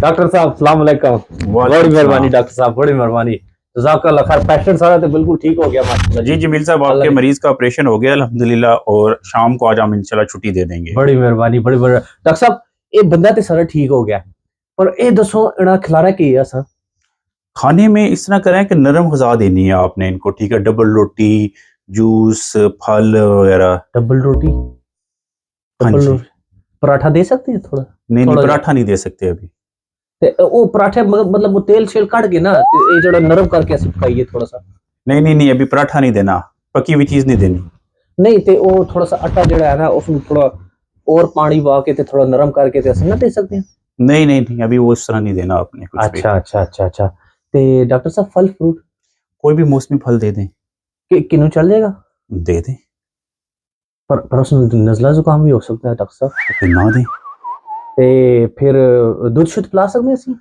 Doctor साहब सलाम अलैकुम। बड़ी मेहरबानी डॉक्टर साहब, बड़ी मेहरबानी। जज़ाकल्लाह खैर, पेशेंट सारा तो बिल्कुल ठीक हो गया माशाल्लाह। जी जमील साहब, आपके मरीज का ऑपरेशन हो गया अल्हम्दुलिल्लाह, और शाम को आज हम इंशाल्लाह छुट्टी दे देंगे। बड़ी मेहरबानी, बड़ी बड़ी। डॉक्टर साहब ये बंदा तो सारा ठीक हो गया, पर ये दसो इना खिलाना की है असा? खाने में इस तरह करें कि नरम ग़िज़ा देनी है आपने इनको, ठीक है? डबल रोटी, जूस, फल वगैरह। डबल रोटी? हाँ डबल जी। रोटी पराठा दे सकते हैं थोड़ा? नहीं थोड़ा पराठा नहीं दे सकते अभी। ते वो पराठे मतलब वो तेल शेल काट के ना ते ये जड़ा नरम करके ऐसे पकाइए थोड़ा सा। नहीं अभी पराठा नहीं देना, पकी हुई चीज़ नहीं देनी। नहीं ते वो थोड़ा सा आटा जड़ा है ना उसमें थोड़ा और पानी पा के ते थोड़ा नरम करके ते ऐसे ना दे सकते हैं? नहीं अभी वो इस तरह नहीं देना आपने कुछ भी। अच्छा। ते डॉक्टर साहब फल फ्रूट कोई भी मौसमी फल दे दें। किन्नू चल जाएगा? दे दें। पर उसमें नज़ला जुकाम भी हो सकता है डॉक्टर साहब। तो फिर ना दें। ते फिर दूध शुद्ध पिला सकते हैं ਅਸੀਂ?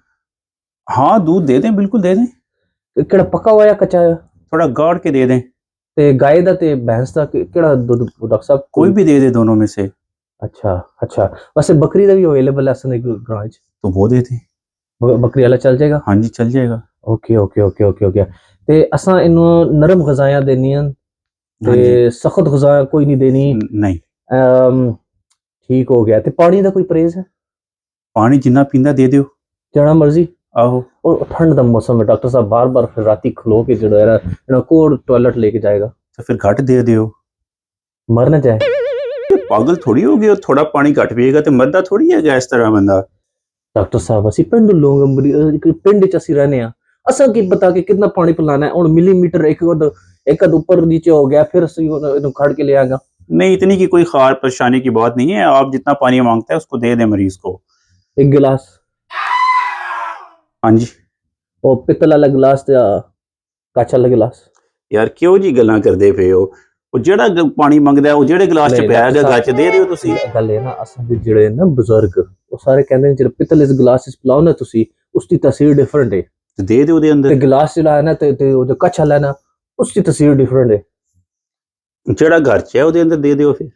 हाँ दूध दे दें, बिल्कुल दे दें। ਕਿਹੜਾ ਪੱਕਾ ਹੋਇਆ कच्चा है? थोड़ा गाड़ के दे दें। ਤੇ गाय ਦਾ ਤੇ भैंस ਦਾ ਕਿਹੜਾ ਦੁੱਧ डॉक्टर साहब? कोई भी दे दे दोनों में से। अच्छा वैसे बकरी ਦਾ ਵੀ अवेलेबल है असने ग्रां ਚ? तो वो दे दें। बकरी वाला चल जाएगा? हाँ जी चल जाएगा। ओके ਤੇ ਅਸਾਂ ਇਹਨੂੰ ਨਰਮ ग़िज़ायां ਦੇਣੀਆਂ ਤੇ सख्त ग़िज़ा कोई नहीं देनी? नहीं। ठीक हो गया। ते पानी ਦਾ ਕੋਈ परहेज है? पानी जिन्ना पींदा दे दियो, जिन्ना मर्जी। आहो। और ठंड का मौसम है डॉक्टर साहब, बार फिर राती खलो के जो है कोड टॉयलेट लेके जाएगा तो फिर घट दे दियो। मर ना जाए। पागल थोड़ी हो गए, थोड़ा पानी घट पिएगा तो मरदा थोड़ी है इस तरह बंदा। डॉक्टर साहब असि पिंड लोग पिंड च असि रहने आ, असा की पता कि कितना पानी पिलाना है। और मिलीमीटर एक ऊपर नीचे हो गया फिर खड़ के ले आएगा। नहीं इतनी की कोई खार परेशानी की बात नहीं है, आप जितना पानी मांगता है उसको दे दें मरीज को। एक गिलास? हाँ जी। वो पित्तल वाला गिलास या काच वाला गिलास? यार क्यों जी गल्लां करदे पे हो, ਉਹ ਜਿਹੜਾ ਪਾਣੀ ਮੰਗਦਾ ਉਹ ਜਿਹੜੇ ਗਲਾਸ ਚ ਪਿਆ ਹੈਗਾ ਗੱਚ ਦੇ ਦਿਓ ਤੁਸੀਂ। ਗੱਲ ਇਹ ਨਾ ਅਸਾਂ ਦੇ ਜਿਹੜੇ ਨਾ ਬਜ਼ੁਰਗ ਉਹ ਸਾਰੇ ਕਹਿੰਦੇ ਨੇ ਜਿਹੜਾ ਪਿੱਤਲ ਇਸ ਗਲਾਸ ਚ ਪਿਲਾਓ ਨਾ ਤੁਸੀਂ, ਉਸ ਦੀ ਤਸੀਰ ਡਿਫਰੈਂਟ ਹੈ। ਤੇ ਦੇ ਦਿਓ ਉਹਦੇ ਅੰਦਰ। ਤੇ ਗਲਾਸ ਜਿਹੜਾ ਹੈ ਨਾ ਤੇ ਉਹ ਜੋ ਕੱਚ ਵਾਲਾ ਨਾ ਉਸ ਦੀ ਤਸੀਰ ਡਿਫਰੈਂਟ ਹੈ। ਜਿਹੜਾ ਘਰ ਚ ਹੈ ਉਹਦੇ ਅੰਦਰ ਦੇ ਦਿਓ ਫਿਰ।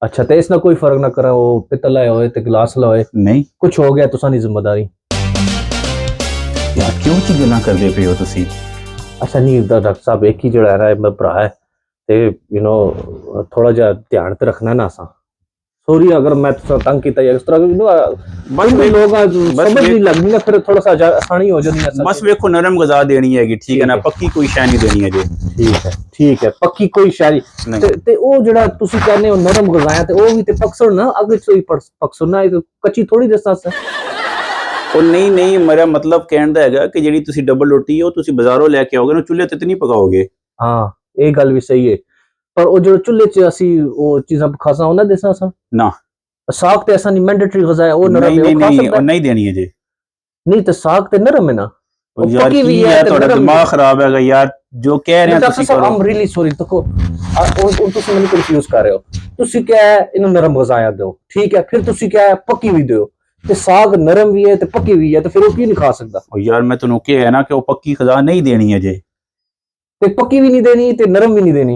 अच्छा तो इसना कोई फर्क ना करा वो पित्तल है होए ते गिलास ला होए? नहीं कुछ हो गया तुसा नहीं जिम्मेदारी। यार क्यों ची गल्लां करदे पे हो तुसी? अच्छा नहीं डॉक्टर साहब एक ही जड़ा है ना मेरा भरा है ते यू नो थोड़ा जा ध्यान ते रखना ना सा। सॉरी अगर मैं तुसा तंग कीता या इस तरह यू नो बस में लोग समझ नहीं लगनी ना फिर थोड़ा सा आसानी हो जानी है। बस देखो नरम ग़िज़ा देनी हैगी, ठीक है ना? पक्की कोई शै नहीं देनी है जी। ठीक है पक्की कोई शै ते ओ जड़ा तुसी कहने हो नरम ग़िज़ायां ते ओ भी ते पकसण ना अगे से पकसण ना कच्ची थोड़ी दसना सा। ਉਹ ਨਹੀਂ ਮੇਰਾ ਮਤਲਬ ਕਹਿਣ ਦਾ ਹੈਗਾ ਕਿ ਜਿਹੜੀ ਤੁਸੀਂ ਡਬਲ ਰੋਟੀ ਉਹ ਤੁਸੀਂ ਬਾਜ਼ਾਰੋਂ ਲੈ ਕੇ ਆਓਗੇ ਨਾ, ਚੁੱਲ੍ਹੇ ਤੇ ਨਹੀਂ ਪਕਾਓਗੇ। हाँ ये गल भी सही है, पर वो जो चूल्हे च असी वो चीज़ां खासा होना देसा सा ना। साग ते ऐसा नहीं मैंडेटरी ग़िज़ा है वो नरम है, वो खा सकता है? नहीं देनी है जी। नहीं तो साग ते नरम है ना? यार की यार थोड़ा दिमाग खराब है यार, जो कह रहे हैं तुसी करो। I'm really sorry देखो और तुसी मैंने कंफ्यूज कर रहे हो। तुसी क्या है इन्हें नरम ग़िज़ायां दो, ठीक है? फिर तुसी क्या है पक्की हुई दो ते साग नरम भी है ते पक्की हुई है तो फिर वो क्यों नहीं खा सकता? यार मैं तेनों कहा है ना कि वो पक्की ग़िज़ा नहीं देनी है जी। ते पक्की भी नहीं देनी ते नरम भी नहीं देनी।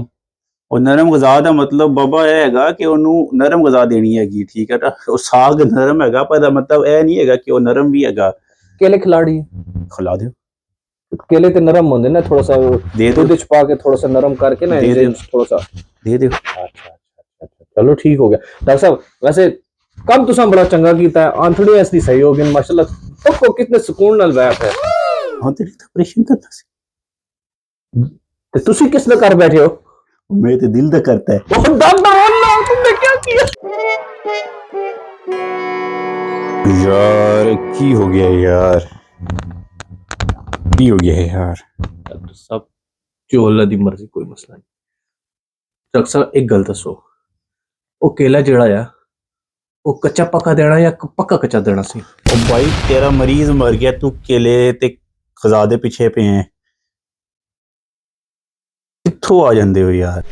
और नरम ग़िज़ा दा मतलब बाबा यह हैगा कि ओनू नरम ग़िज़ा देनी हैगी, ठीक है ना? वो साग नरम हैगा पर दा मतलब यह नहीं हैगा कि वो नरम भी हैगा। केले खिलाड़ी खिला दो। केले ते नरम होंदे ना, थोड़ा सा दे दो, दूध च पा के थोड़ा सा नरम करके ना थोड़ा सा दे दो। अच्छा चलो ठीक हो गया। डॉक्टर साहब वैसे कम तुसा बड़ा चंगा कीता है, आंथड़ी ऐसी सही हो गई माशाल्लाह। तो कितने सुकून नाल बैठ है। हां तेरी ऑपरेशन करता सी ते तुसी किस ने कर बैठे हो? मैं तो दिल दा करता है। ओ डॉक्टर अल्लाह तुमने क्या किया? यार की हो गया यार, की हो गया यार? डॉक्टर साहब जो अल्लाह दी मर्जी कोई मसला नहीं। डॉक्टर साहब एक गल दसो ओ केला जेड़ा आ वो कच्चा पक्का देना या पक्का कच्चा देना सी? ओ भाई तेरा मरीज मर गया, तू केले ते ग़िज़ा दे पीछे पे हैं, कित्थों आ जांदे हो यार?